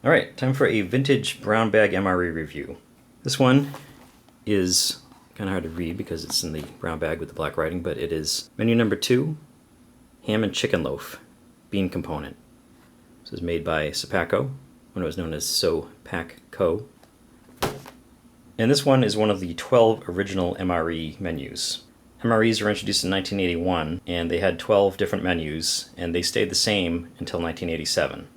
Alright, time for a vintage brown bag MRE review. This one is kind of hard to read because it's in the brown bag with the black writing, but it is Menu No.2 Ham and Chicken Loaf Bean Component. This is made by Sopaco, when it was known as So-Pac-Co. And this one is one of the 12 original MRE menus. MREs were introduced in 1981, and they had 12 different menus, and they stayed the same until 1987.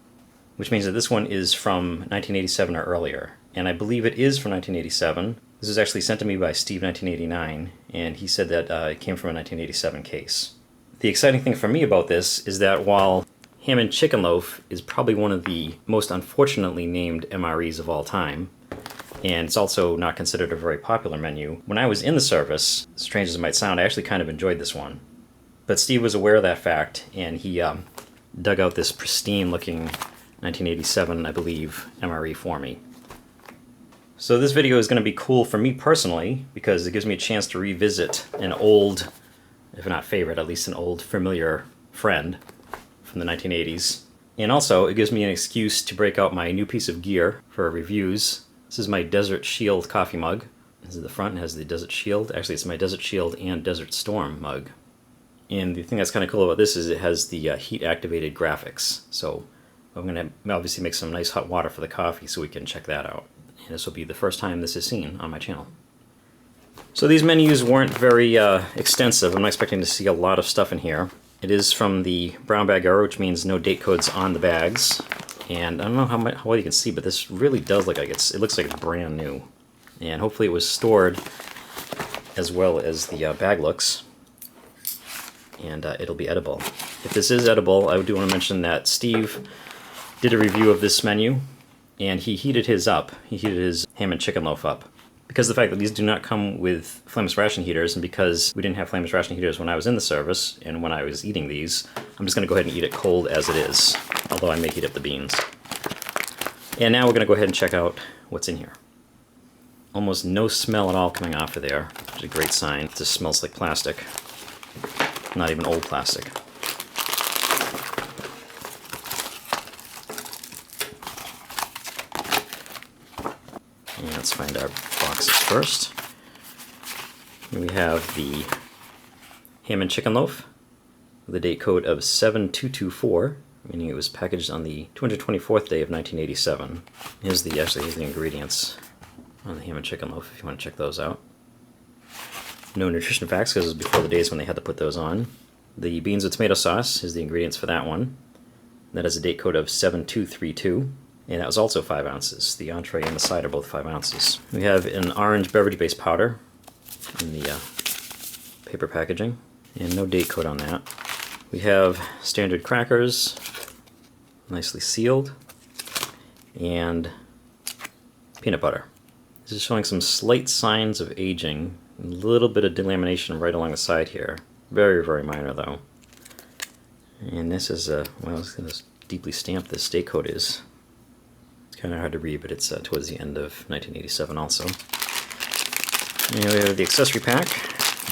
Which means that this one is from 1987 or earlier. And I believe it is from 1987. This was actually sent to me by Steve1989, and he said that it came from a 1987 case. The exciting thing for me about this is that while Ham and Chicken Loaf is probably one of the most unfortunately named MREs of all time, and it's also not considered a very popular menu, when I was in the service, strange as it might sound, I actually kind of enjoyed this one. But Steve was aware of that fact, and he dug out this pristine looking 1987, I believe, MRE for me. So this video is going to be cool for me personally because it gives me a chance to revisit an old, if not favorite, at least an old familiar friend from the 1980s. And also, it gives me an excuse to break out my new piece of gear for reviews. This is my Desert Shield coffee mug. This is the front, it has the Desert Shield. Actually, it's my Desert Shield and Desert Storm mug. And the thing that's kind of cool about this is it has the heat-activated graphics. So I'm going to obviously make some nice hot water for the coffee so we can check that out. And this will be the first time this is seen on my channel. So these menus weren't very extensive. I'm not expecting to see a lot of stuff in here. It is from the brown bag era, which means no date codes on the bags. And I don't know how well you can see, but this really does look like it looks like it's brand new. And hopefully it was stored as well as the bag looks. And it'll be edible. If this is edible, I do want to mention that Steve did a review of this menu, and he heated his up. He heated his ham and chicken loaf up. Because of the fact that these do not come with flameless ration heaters, and because we didn't have flameless ration heaters when I was in the service, and when I was eating these, I'm just going to go ahead and eat it cold as it is, although I may heat up the beans. And now we're going to go ahead and check out what's in here. Almost no smell at all coming off of there, which is a great sign. It just smells like plastic. Not even old plastic. And let's find our boxes first. Here we have the ham and chicken loaf with a date code of 7224, meaning it was packaged on the 224th day of 1987. Here's the ingredients on the ham and chicken loaf if you want to check those out. No nutrition facts because it was before the days when they had to put those on. The beans with tomato sauce is the ingredients for that one. That has a date code of 7232. And that was also 5 ounces. The entree and the side are both 5 ounces. We have an orange beverage-based powder in the paper packaging, and no date code on that. We have standard crackers, nicely sealed, and peanut butter. This is showing some slight signs of aging, a little bit of delamination right along the side here. Very, very minor though. And this is well, let's see how deeply stamped this date code is. Kind of hard to read, but it's towards the end of 1987 also. And we have the accessory pack.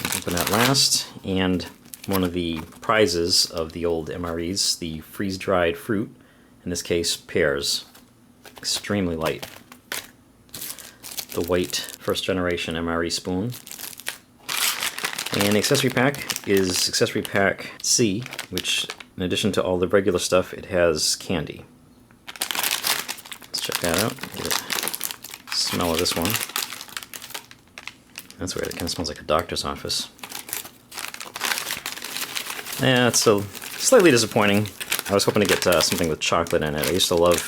I'll open that last. And one of the prizes of the old MREs, the freeze-dried fruit, in this case pears. Extremely light. The white first-generation MRE spoon. And the accessory pack is accessory pack C, which in addition to all the regular stuff, it has candy. Check that out. Get a smell of this one. That's weird. It kind of smells like a doctor's office. Yeah, it's slightly disappointing. I was hoping to get something with chocolate in it. I used to love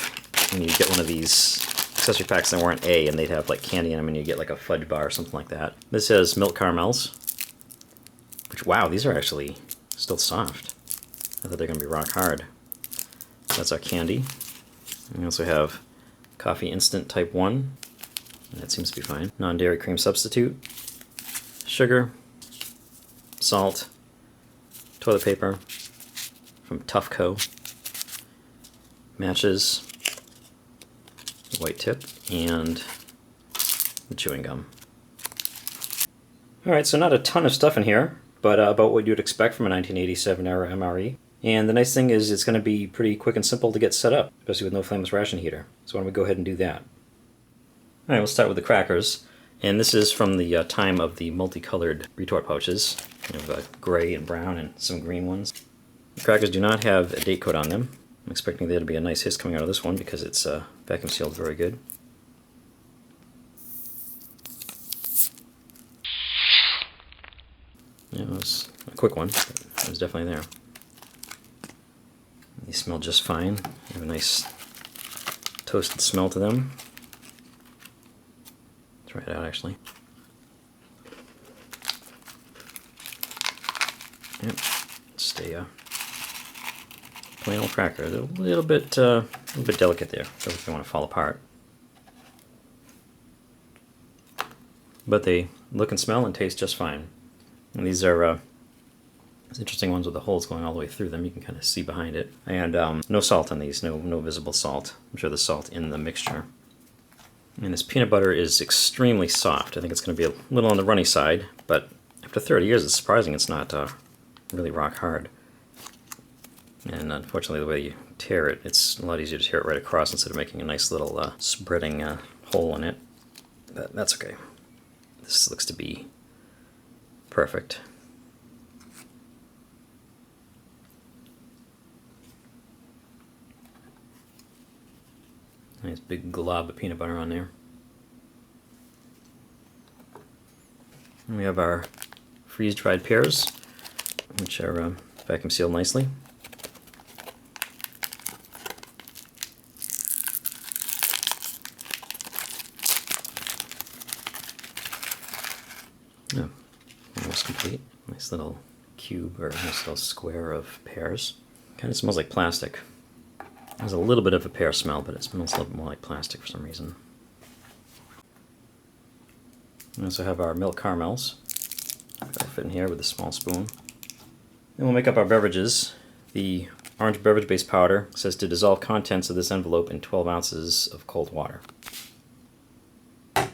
when you get one of these accessory packs that weren't A and they'd have like candy in them and you get like a fudge bar or something like that. This has milk caramels. Which, wow, these are actually still soft. I thought they were going to be rock hard. That's our candy. And we also have Coffee Instant Type 1, that seems to be fine. Non-dairy cream substitute, sugar, salt, toilet paper from Tough Co, matches, white tip, and the chewing gum. Alright, so not a ton of stuff in here, but about what you'd expect from a 1987 era MRE. And the nice thing is it's going to be pretty quick and simple to get set up, especially with no flameless ration heater. So why don't we go ahead and do that. Alright, we'll start with the crackers. And this is from the time of the multicolored retort pouches. We have gray and brown and some green ones. The crackers do not have a date code on them. I'm expecting there to be a nice hiss coming out of this one because it's vacuum sealed very good. Yeah, it was a quick one, but it was definitely there. These smell just fine. They have a nice toasted smell to them. Try it out actually. Yep, just a plain old cracker. They're a little bit delicate there. Doesn't look like they want to fall apart. But they look and smell and taste just fine. And these are these interesting ones with the holes going all the way through them. You can kind of see behind it. And no salt on these, no visible salt. I'm sure there's salt in the mixture. And this peanut butter is extremely soft. I think it's going to be a little on the runny side, but after 30 years it's surprising it's not really rock hard. And unfortunately the way you tear it, it's a lot easier to tear it right across instead of making a nice little spreading hole in it. But that's okay. This looks to be perfect. Nice big glob of peanut butter on there. And we have our freeze-dried pears, which are vacuum sealed nicely. Oh, almost complete. Nice little cube or nice little square of pears. Kind of smells like plastic. There's a little bit of a pear smell, but it smells a little bit more like plastic for some reason. We also have our milk caramels. That'll fit in here with a small spoon. Then we'll make up our beverages. The orange beverage base powder says to dissolve contents of this envelope in 12 ounces of cold water. And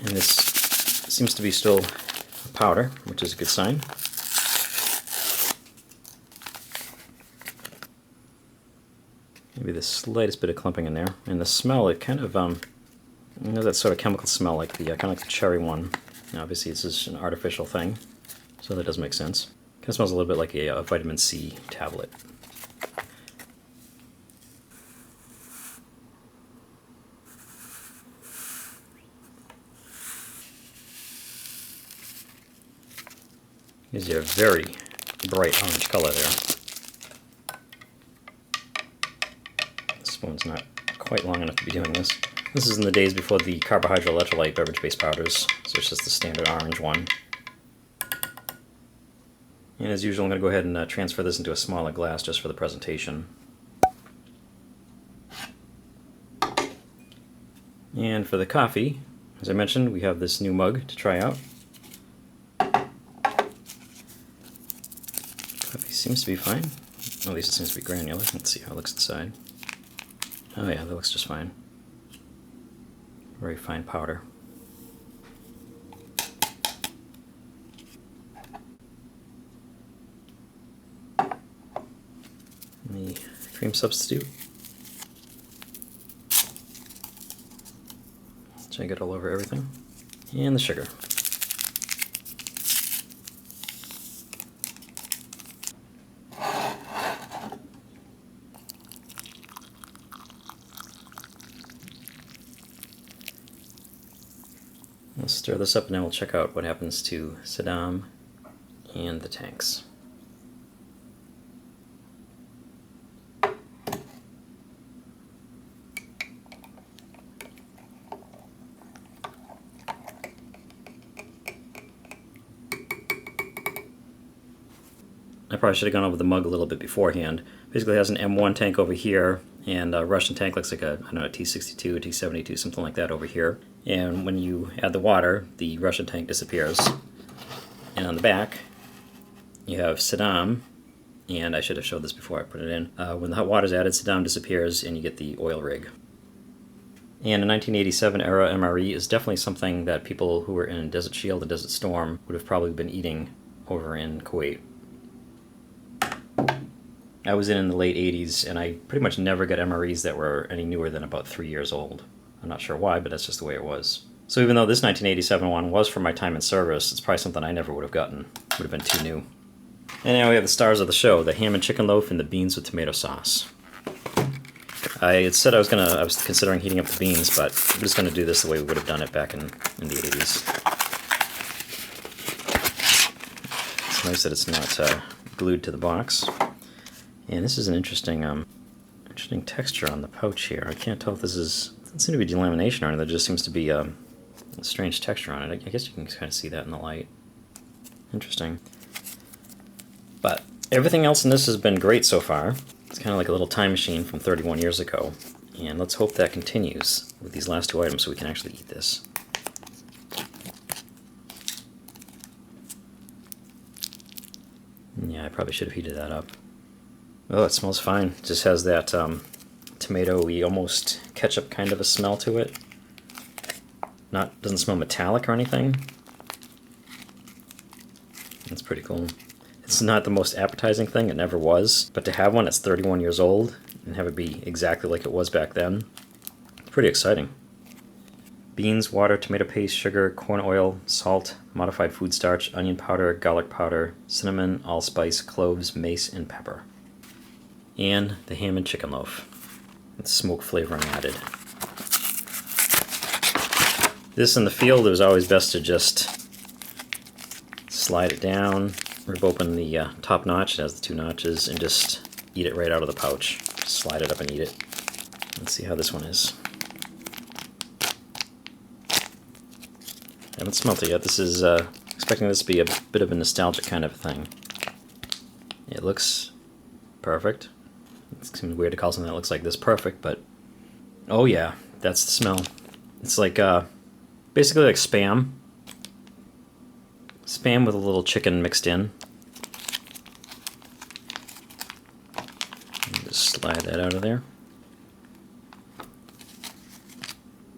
this seems to be still a powder, which is a good sign. Maybe the slightest bit of clumping in there. And the smell, it kind of, you know, that sort of chemical smell like the, kind of like the cherry one. Now, obviously this is an artificial thing, so that does make sense. Kind of smells a little bit like a vitamin C tablet. Gives you a very bright orange color there. The spoon's not quite long enough to be doing this. This is in the days before the carbohydrate electrolyte beverage-based powders, so it's just the standard orange one. And as usual, I'm going to go ahead and transfer this into a smaller glass just for the presentation. And for the coffee, as I mentioned, we have this new mug to try out. Coffee seems to be fine. At least it seems to be granular. Let's see how it looks inside. Oh yeah, that looks just fine. Very fine powder. And the cream substitute. Try to get all over everything. And the sugar. We'll stir this up and then we'll check out what happens to Saddam and the tanks. I probably should have gone over the mug a little bit beforehand. Basically it has an M1 tank over here, and a Russian tank looks like a, I don't know, a T62, a T72, something like that over here. And when you add the water, the Russian tank disappears. And on the back, you have Saddam, and I should have showed this before I put it in. When the hot water is added, Saddam disappears, and you get the oil rig. And a 1987 era MRE is definitely something that people who were in Desert Shield and Desert Storm would have probably been eating over in Kuwait. I was in the late 80s, and I pretty much never got MREs that were any newer than about 3 years old. I'm not sure why, but that's just the way it was. So even though this 1987 one was from my time in service, it's probably something I never would have gotten. Would have been too new. And now we have the stars of the show, the ham and chicken loaf and the beans with tomato sauce. I had said I was considering heating up the beans, but I'm just gonna do this the way we would have done it back in the 80s. It's nice that it's not glued to the box. And this is an interesting texture on the pouch here. I can't tell if this doesn't seem to be delamination or anything. There just seems to be a strange texture on it. I guess you can kind of see that in the light. Interesting. But everything else in this has been great so far. It's kind of like a little time machine from 31 years ago. And let's hope that continues with these last two items so we can actually eat this. Yeah, I probably should have heated that up. Oh, it smells fine. It just has that tomatoey, almost ketchup kind of a smell to it. Doesn't smell metallic or anything. That's pretty cool. It's not the most appetizing thing, it never was, but to have one that's 31 years old and have it be exactly like it was back then, it's pretty exciting. Beans, water, tomato paste, sugar, corn oil, salt, modified food starch, onion powder, garlic powder, cinnamon, allspice, cloves, mace, and pepper. And the ham and chicken loaf with smoke flavoring added. This in the field, it was always best to just slide it down, rip open the top notch, it has the two notches, and just eat it right out of the pouch. Just slide it up and eat it. Let's see how this one is. I haven't smelt it yet. This is expecting this to be a bit of a nostalgic kind of thing. It looks perfect. It seems weird to call something that looks like this perfect, but oh yeah, that's the smell. It's like basically like Spam. Spam with a little chicken mixed in. Just slide that out of there.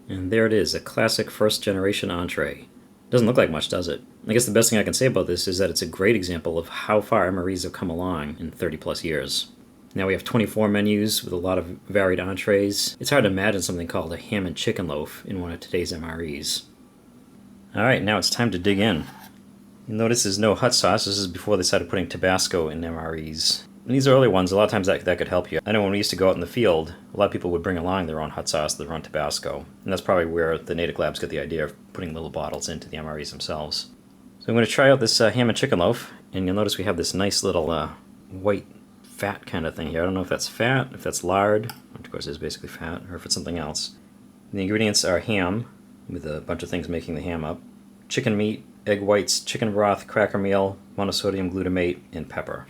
And there it is, a classic first generation entree. Doesn't look like much, does it? I guess the best thing I can say about this is that it's a great example of how far MREs have come along in 30 plus years. Now we have 24 menus with a lot of varied entrees. It's hard to imagine something called a ham and chicken loaf in one of today's MREs. Alright, now it's time to dig in. You'll notice there's no hot sauce. This is before they started putting Tabasco in MREs. And these early ones, a lot of times that could help you. I know when we used to go out in the field, a lot of people would bring along their own hot sauce, their own Tabasco. And that's probably where the Natick Labs got the idea of putting little bottles into the MREs themselves. So I'm going to try out this ham and chicken loaf, and you'll notice we have this nice little white fat kind of thing here. I don't know if that's fat, if that's lard, which of course is basically fat, or if it's something else. And the ingredients are ham, with a bunch of things making the ham up, chicken meat, egg whites, chicken broth, cracker meal, monosodium glutamate, and pepper.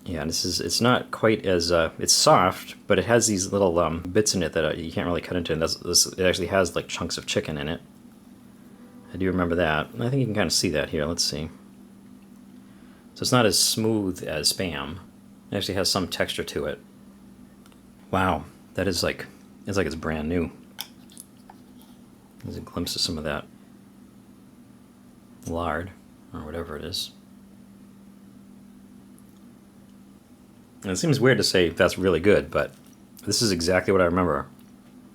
Yeah, it's not quite as, it's soft, but it has these little bits in it that you can't really cut into, and it actually has like chunks of chicken in it. I do remember that. I think you can kind of see that here. Let's see. So it's not as smooth as Spam. It actually has some texture to it. Wow, that is like, it's brand new. There's a glimpse of some of that lard, or whatever it is. And it seems weird to say that's really good, but this is exactly what I remember.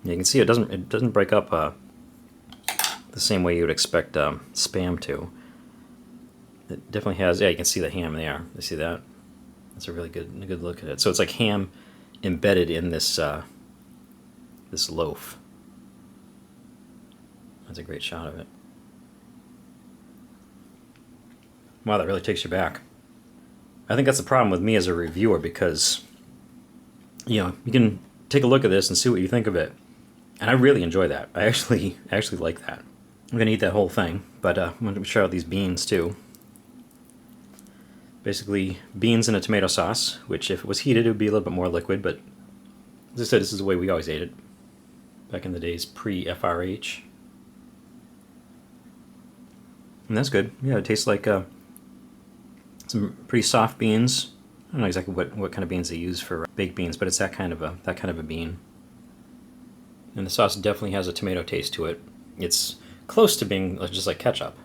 You can see it doesn't break up the same way you would expect Spam to. It definitely has, yeah, you can see the ham there. You see that? That's a really good look at it. So it's like ham embedded in this this loaf. That's a great shot of it. Wow, that really takes you back. I think that's the problem with me as a reviewer, because you know, you can take a look at this and see what you think of it, and I really enjoy that. I actually like that. I'm gonna eat that whole thing, but I'm gonna try out these beans too. Basically, beans in a tomato sauce, which if it was heated, it would be a little bit more liquid, but as I said, this is the way we always ate it back in the days pre-FRH. And that's good. Yeah, it tastes like some pretty soft beans. I don't know exactly what kind of beans they use for baked beans, but it's that kind of a bean. And the sauce definitely has a tomato taste to it. It's close to being just like ketchup.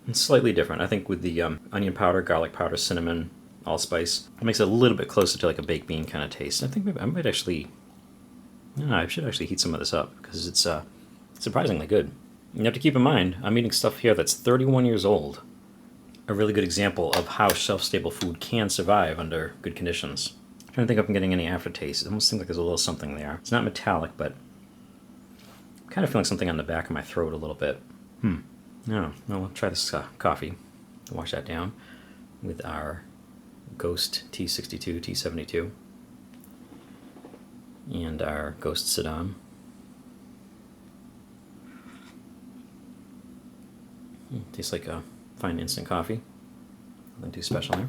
It's slightly different. I think with the onion powder, garlic powder, cinnamon, allspice, it makes it a little bit closer to like a baked bean kind of taste. I think maybe I might actually, I should actually heat some of this up because it's surprisingly good. You have to keep in mind, I'm eating stuff here that's 31 years old. A really good example of how shelf-stable food can survive under good conditions. I'm trying to think if I'm getting any aftertaste. It almost seems like there's a little something there. It's not metallic, but I'm kind of feeling something on the back of my throat a little bit. No, we'll try this coffee. Wash that down with our Ghost T62, T72, and our Ghost Saddam. Tastes like a fine instant coffee. Nothing too special there.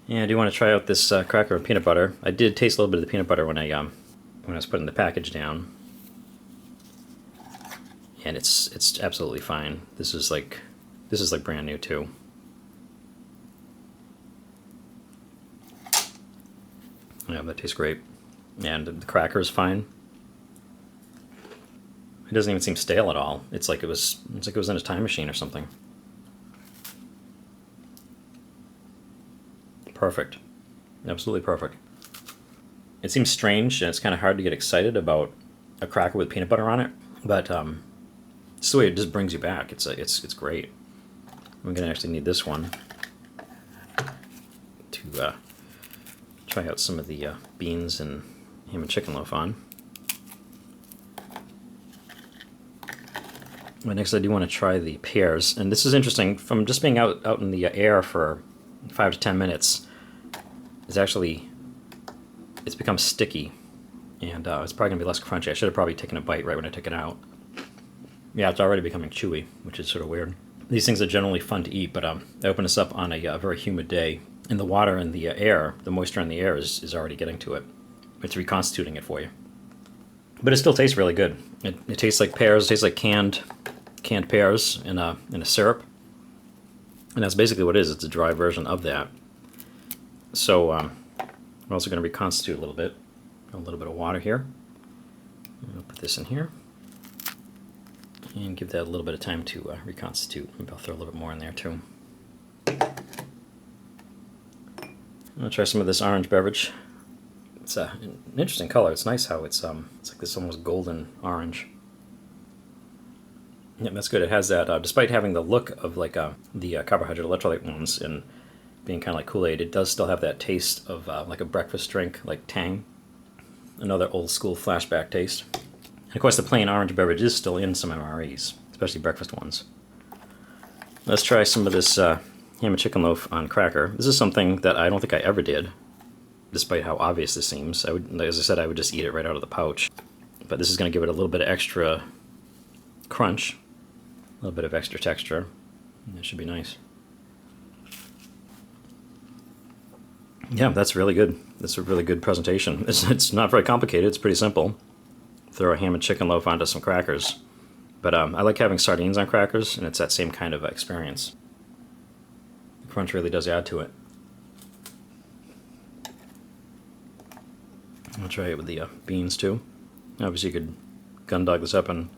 And I do want to try out this cracker with peanut butter. I did taste a little bit of the peanut butter when I was putting the package down, and it's absolutely fine. This is like brand new too. Yeah, that tastes great, and the cracker is fine. It doesn't even seem stale at all. It's like it was in a time machine or something. Perfect. Absolutely perfect. It seems strange, and it's kind of hard to get excited about a cracker with peanut butter on it, but it's the way it just brings you back. It's great. I'm gonna actually need this one to try out some of the beans and ham and chicken loaf on. But next I do want to try the pears, and this is interesting. From just being out in the air for 5 to 10 minutes, it's become sticky, and it's probably going to be less crunchy. I should have probably taken a bite right when I took it out. Yeah, it's already becoming chewy, which is sort of weird. These things are generally fun to eat, but I opened this up on a very humid day, and the water in the air, the moisture in the air is already getting to it. It's reconstituting it for you. But it still tastes really good. It tastes like pears. It tastes like canned pears in a syrup, and that's basically what it is. It's a dry version of that. So I'm also going to reconstitute a little bit of water here. I'll put this in here and give that a little bit of time to reconstitute. Maybe I'll throw a little bit more in there too. I'll try some of this orange beverage. It's an interesting color. It's nice how it's like this almost golden orange. Yeah, that's good. It has that, despite having the look of like the carbohydrate electrolyte ones and being kind of like Kool-Aid, it does still have that taste of like a breakfast drink, like Tang. Another old school flashback taste. And of course the plain orange beverage is still in some MREs, especially breakfast ones. Let's try some of this ham and chicken loaf on cracker. This is something that I don't think I ever did, despite how obvious this seems. As I said, I would just eat it right out of the pouch. But this is going to give it a little bit of extra crunch, a little bit of extra texture. That should be nice. Yeah, that's really good. That's a really good presentation. It's not very complicated. It's pretty simple. Throw a ham and chicken loaf onto some crackers. But I like having sardines on crackers, and it's that same kind of experience. The crunch really does add to it. I'll try it with the beans too. Obviously you could gun dog this up and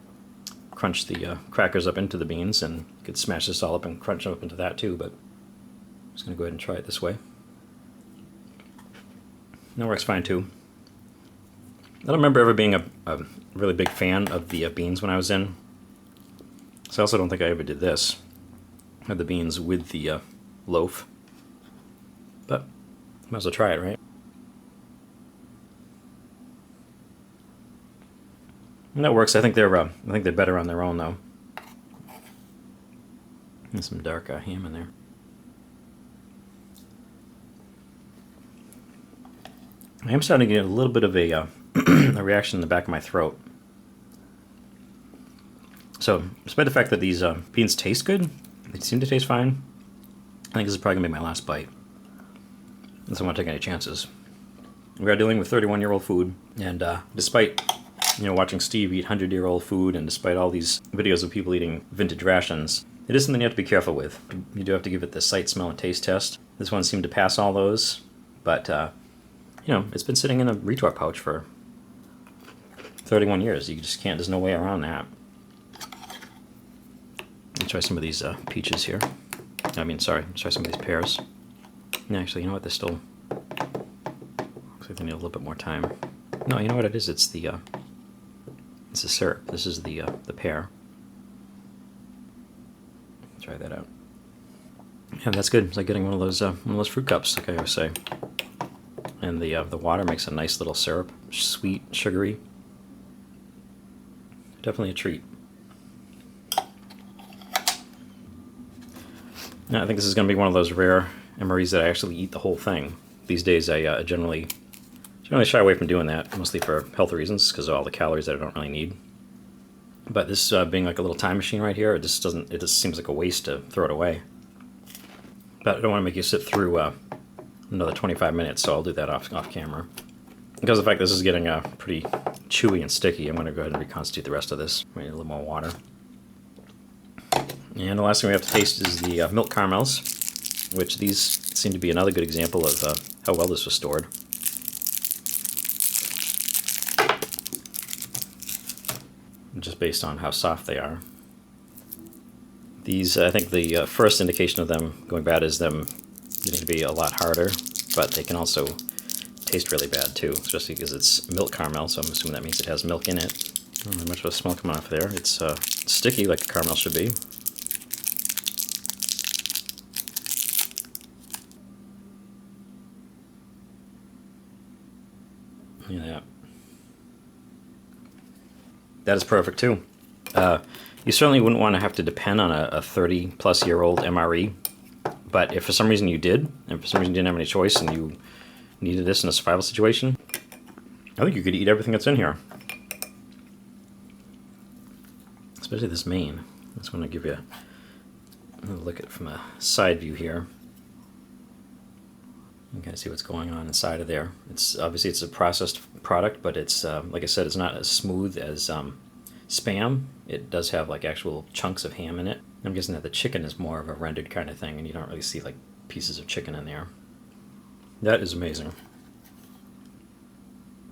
crunch the crackers up into the beans, and you could smash this all up and crunch them up into that too, but I'm just going to go ahead and try it this way. That works fine too. I don't remember ever being a really big fan of the beans when I was in. So I also don't think I ever did this. I had the beans with the loaf. But might as well try it, right? And that works. I think they're better on their own though. And some dark ham in there. I am starting to get a little bit of a, a reaction in the back of my throat. So, despite the fact that these beans taste good, they seem to taste fine, I think this is probably going to be my last bite. I don't want to take any chances. We are dealing with 31-year-old food, and despite watching Steve eat 100-year-old food, and despite all these videos of people eating vintage rations, it is something you have to be careful with. You do have to give it the sight, smell, and taste test. This one seemed to pass all those, but it's been sitting in a retort pouch for 31 years. You just can't, there's no way around that. Try some of these peaches here. I mean, sorry, try some of these pears. And actually, you know what? They're still... looks like they need a little bit more time. No, you know what it is? It's the syrup. This is the pear. Try that out. Yeah, that's good. It's like getting one of those fruit cups, like I always say. And the water makes a nice little syrup, sweet, sugary. Definitely a treat. Now, I think this is going to be one of those rare MREs that I actually eat the whole thing. These days, I generally shy away from doing that, mostly for health reasons, because of all the calories that I don't really need. But this being like a little time machine right here, it just seems like a waste to throw it away. But I don't want to make you sit through another 25 minutes, so I'll do that off camera. Because of the fact this is getting pretty chewy and sticky, I'm going to go ahead and reconstitute the rest of this. We need a little more water. And the last thing we have to taste is the milk caramels, which these seem to be another good example of how well this was stored. Just based on how soft they are. These, I think the first indication of them going bad is them getting to be a lot harder, but they can also taste really bad too, especially because it's milk caramel, so I'm assuming that means it has milk in it. Not much of a smell coming off there. It's sticky like a caramel should be. Look at that. That is perfect too. You certainly wouldn't want to have to depend on a 30-plus-year-old MRE, but if for some reason you did, and for some reason you didn't have any choice and you needed this in a survival situation, I think you could eat everything that's in here. Especially this main. I just want to give you a look at it from a side view here. You can kind of see what's going on inside of there. Obviously it's a processed product, but it's like I said, it's not as smooth as Spam. It does have like actual chunks of ham in it. I'm guessing that the chicken is more of a rendered kind of thing, and you don't really see like pieces of chicken in there. That is amazing.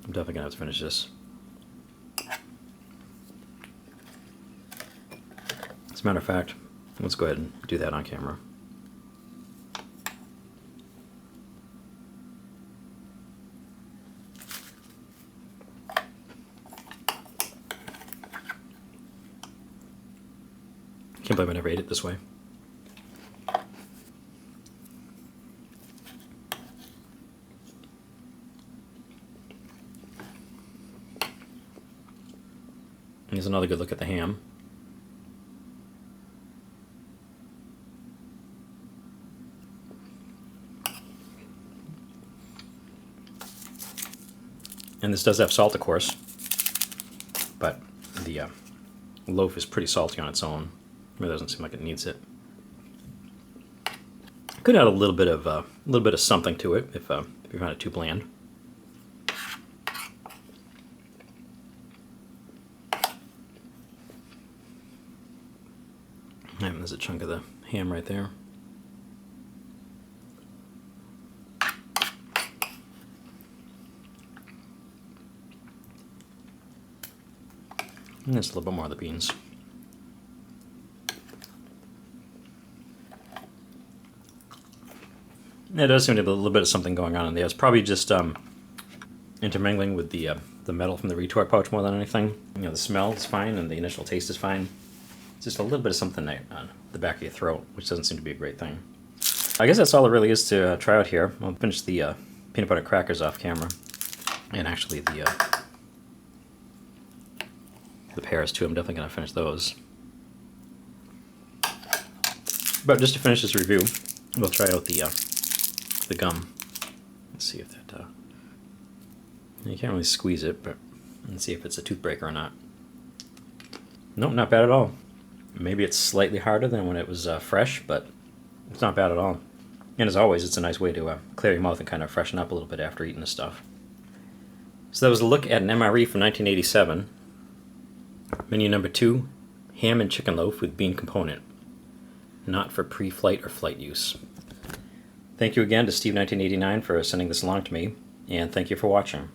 I'm definitely gonna have to finish this. As a matter of fact, let's go ahead and do that on camera. Can't believe I never ate it this way. Here's another good look at the ham. And this does have salt, of course, but the loaf is pretty salty on its own. It doesn't seem like it needs it. Could add a little bit of something to it if you found it too bland. And there's a chunk of the ham right there. And there's a little bit more of the beans. It does seem to be a little bit of something going on in there. It's probably just intermingling with the metal from the retort pouch more than anything. You know, the smell is fine and the initial taste is fine. It's just a little bit of something on the back of your throat, which doesn't seem to be a great thing. I guess that's all there really is to try out here. I'll finish the peanut butter crackers off camera, and actually the pears too. I'm definitely going to finish those. But just to finish this review, we'll try out the gum. Let's see if that... you can't really squeeze it, but let's see if it's a tooth breaker or not. Nope, not bad at all. Maybe it's slightly harder than when it was fresh, but it's not bad at all. And as always, it's a nice way to clear your mouth and kind of freshen up a little bit after eating this stuff. So that was a look at an MRE from 1987. Menu number 2, ham and chicken loaf with bean component. Not for pre-flight or flight use. Thank you again to Steve1989 for sending this along to me, and thank you for watching.